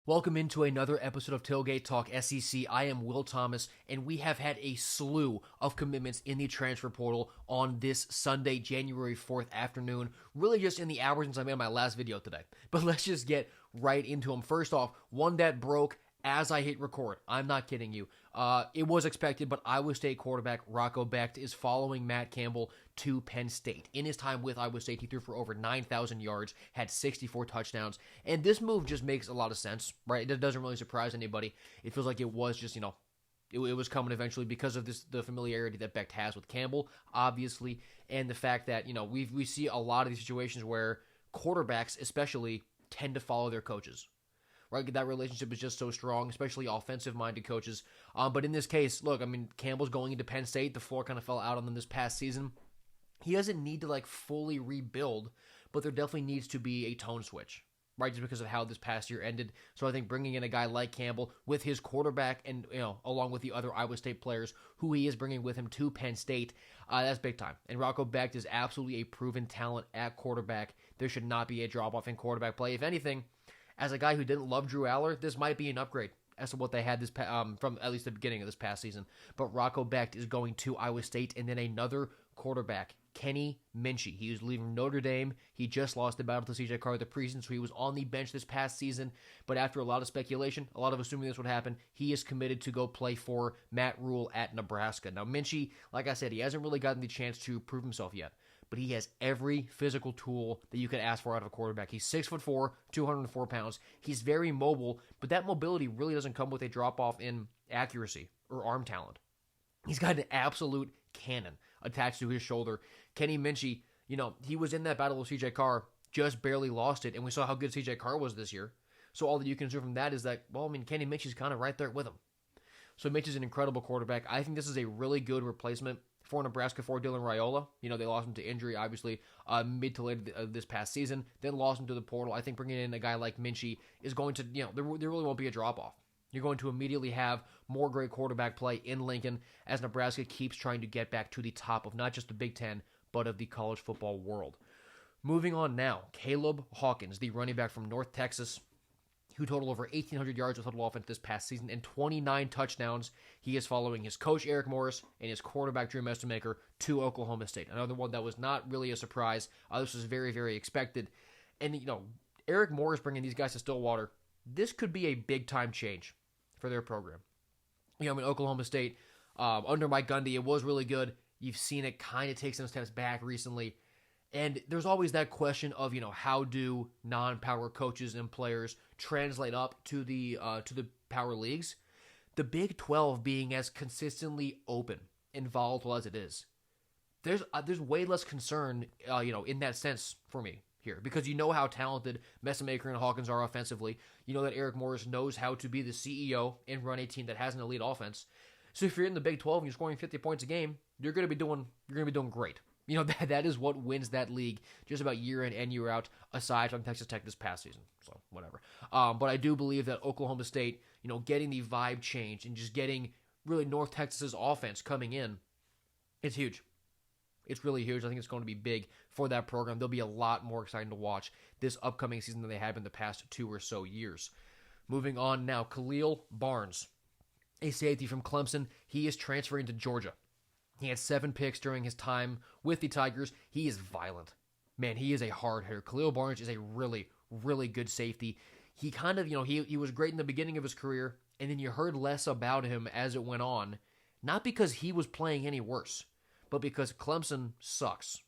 Welcome into another episode of Tailgate Talk SEC. I am Will Thomas, and we have had a slew of commitments in the transfer portal on this Sunday, January 4th afternoon, really just in the hours since I made my last video today. But let's just get right into them. First off, one that broke as I hit record. I'm not kidding you. It was expected, but Iowa State quarterback Rocco Becht is following Matt Campbell to Penn State. In his time with Iowa State, he threw for over 9,000 yards, had 64 touchdowns, and this move just makes a lot of sense, right? It doesn't really surprise anybody. It feels like it was just, it was coming eventually because of the familiarity that Becht has with Campbell, obviously, and the fact that, we see a lot of these situations where quarterbacks especially tend to follow their coaches. Right, that relationship is just so strong, especially offensive-minded coaches. But in this case, look, Campbell's going into Penn State. The floor kind of fell out on them this past season. He doesn't need to fully rebuild, but there definitely needs to be a tone switch, right? Just because of how this past year ended. So I think bringing in a guy like Campbell with his quarterback and along with the other Iowa State players who he is bringing with him to Penn State, that's big time. And Rocco Becht is absolutely a proven talent at quarterback. There should not be a drop off in quarterback play. If anything, as a guy who didn't love Drew Aller, this might be an upgrade as to what they had from at least the beginning of this past season. But Rocco Becht is going to Iowa State, and then another quarterback, Kenny Minchey. He was leaving Notre Dame. He just lost the battle to C.J. Carr the preseason, so he was on the bench this past season. But after a lot of speculation, a lot of assuming this would happen, he is committed to go play for Matt Rule at Nebraska. Now, Minchey, like I said, he hasn't really gotten the chance to prove himself yet, but he has every physical tool that you could ask for out of a quarterback. He's 6'4", 204 pounds. He's very mobile, but that mobility really doesn't come with a drop-off in accuracy or arm talent. He's got an absolute cannon attached to his shoulder. Kenny Minchey, he was in that battle with C.J. Carr, just barely lost it, and we saw how good C.J. Carr was this year. So all that you can assume from that is that, Kenny Minchey's kind of right there with him. So Minchey's an incredible quarterback. I think this is a really good replacement for Nebraska for Dylan Raiola. They lost him to injury, obviously, mid to late this past season, then lost him to the portal. I think bringing in a guy like Minchey is going to, there really won't be a drop-off. You're going to immediately have more great quarterback play in Lincoln as Nebraska keeps trying to get back to the top of not just the Big Ten, but of the college football world. Moving on now, Caleb Hawkins, the running back from North Texas, who totaled over 1,800 yards of total offense this past season and 29 touchdowns. He is following his coach, Eric Morris, and his quarterback, Drew Messemaker, to Oklahoma State. Another one that was not really a surprise. This was very, very expected. And, Eric Morris bringing these guys to Stillwater, this could be a big-time change for their program. Oklahoma State, under Mike Gundy, it was really good. You've seen it kind of take some steps back recently. And there's always that question of, how do non-power coaches and players translate up to the power leagues? The Big 12 being as consistently open and volatile as it is, there's way less concern, in that sense for me here, because how talented Messemaker and Hawkins are offensively. You know that Eric Morris knows how to be the CEO and run a team that has an elite offense. So if you're in the Big 12 and you're scoring 50 points a game, you're going to be doing great. That is what wins that league just about year in and year out, aside from Texas Tech this past season. So, whatever. But I do believe that Oklahoma State, getting the vibe change and just getting really North Texas's offense coming in, it's huge. It's really huge. I think it's going to be big for that program. They'll be a lot more exciting to watch this upcoming season than they have in the past 2 or so years. Moving on now, Khalil Barnes, a safety from Clemson. He is transferring to Georgia. He had 7 picks during his time with the Tigers. He is violent. Man, he is a hard hitter. Khalil Barnes is a really, really good safety. He kind of, he was great in the beginning of his career, and then you heard less about him as it went on. Not because he was playing any worse, but because Clemson sucks.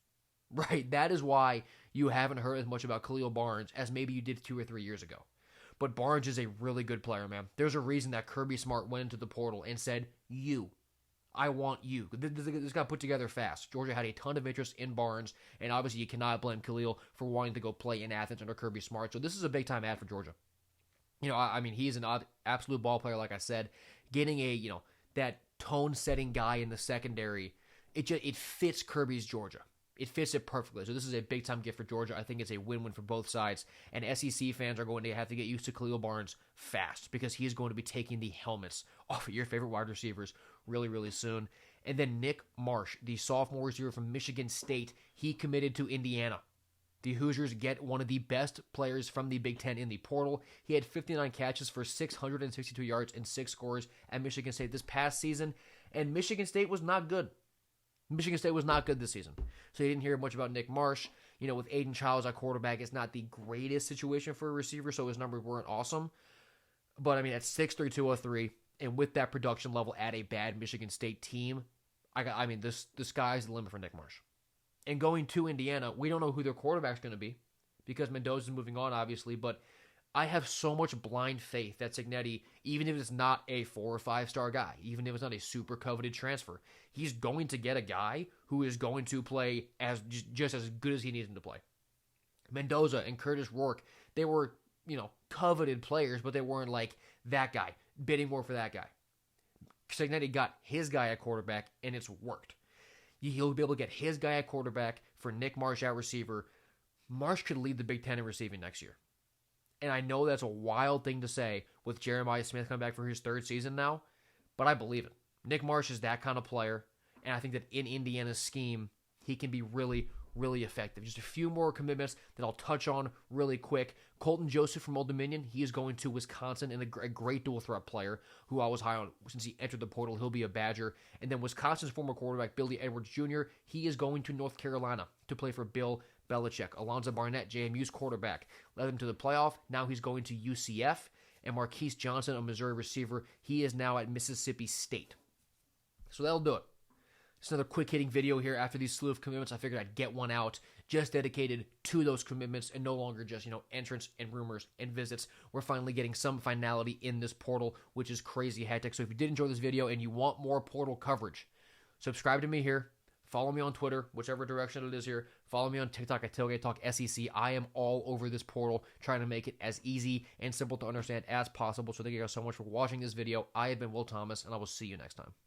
Right? That is why you haven't heard as much about Khalil Barnes as maybe you did 2 or 3 years ago. But Barnes is a really good player, man. There's a reason that Kirby Smart went into the portal and said, I want you. This got put together fast. Georgia had a ton of interest in Barnes, and obviously you cannot blame Khalil for wanting to go play in Athens under Kirby Smart. So this is a big-time ad for Georgia. He's an absolute ball player, like I said. Getting that tone-setting guy in the secondary, it fits Kirby's Georgia. It fits it perfectly. So this is a big-time gift for Georgia. I think it's a win-win for both sides. And SEC fans are going to have to get used to Khalil Barnes fast because he is going to be taking the helmets off of your favorite wide receivers really, really soon. And then Nick Marsh, the sophomore receiver from Michigan State, he committed to Indiana. The Hoosiers get one of the best players from the Big Ten in the portal. He had 59 catches for 662 yards and 6 scores at Michigan State this past season, and Michigan State was not good. Michigan State was not good this season. So you didn't hear much about Nick Marsh. With Aiden Childs at quarterback, it's not the greatest situation for a receiver, so his numbers weren't awesome. But, at 6'3", 203, and with that production level at a bad Michigan State team, the sky's the limit for Nick Marsh. And going to Indiana, we don't know who their quarterback's going to be because Mendoza's moving on, obviously, but I have so much blind faith that Cignetti, even if it's not a 4 or 5 star guy, even if it's not a super coveted transfer, he's going to get a guy who is going to play just as good as he needs him to play. Mendoza and Curtis Rourke, they were, coveted players, but they weren't like that guy, bidding more for that guy. Cignetti got his guy at quarterback, and it's worked. He'll be able to get his guy at quarterback for Nick Marsh at receiver. Marsh could lead the Big Ten in receiving next year. And I know that's a wild thing to say with Jeremiah Smith coming back for his 3rd season now, but I believe it. Nick Marsh is that kind of player, and I think that in Indiana's scheme, he can be really, really effective. Just a few more commitments that I'll touch on really quick. Colton Joseph from Old Dominion, he is going to Wisconsin, and a great dual threat player who I was high on since he entered the portal. He'll be a Badger. And then Wisconsin's former quarterback, Billy Edwards Jr., he is going to North Carolina to play for Bill Belichick. Alonzo Barnett, JMU's quarterback, led them to the playoff. Now he's going to UCF. And Marquise Johnson, a Missouri receiver, he is now at Mississippi State. So that'll do it. It's another quick-hitting video here after these slew of commitments. I figured I'd get one out just dedicated to those commitments and no longer just, entrance and rumors and visits. We're finally getting some finality in this portal, which is crazy hectic. So if you did enjoy this video and you want more portal coverage, subscribe to me here. Follow me on Twitter, whichever direction it is here. Follow me on TikTok at Tailgate Talk SEC. I am all over this portal, trying to make it as easy and simple to understand as possible. So thank you guys so much for watching this video. I have been Will Thomas, and I will see you next time.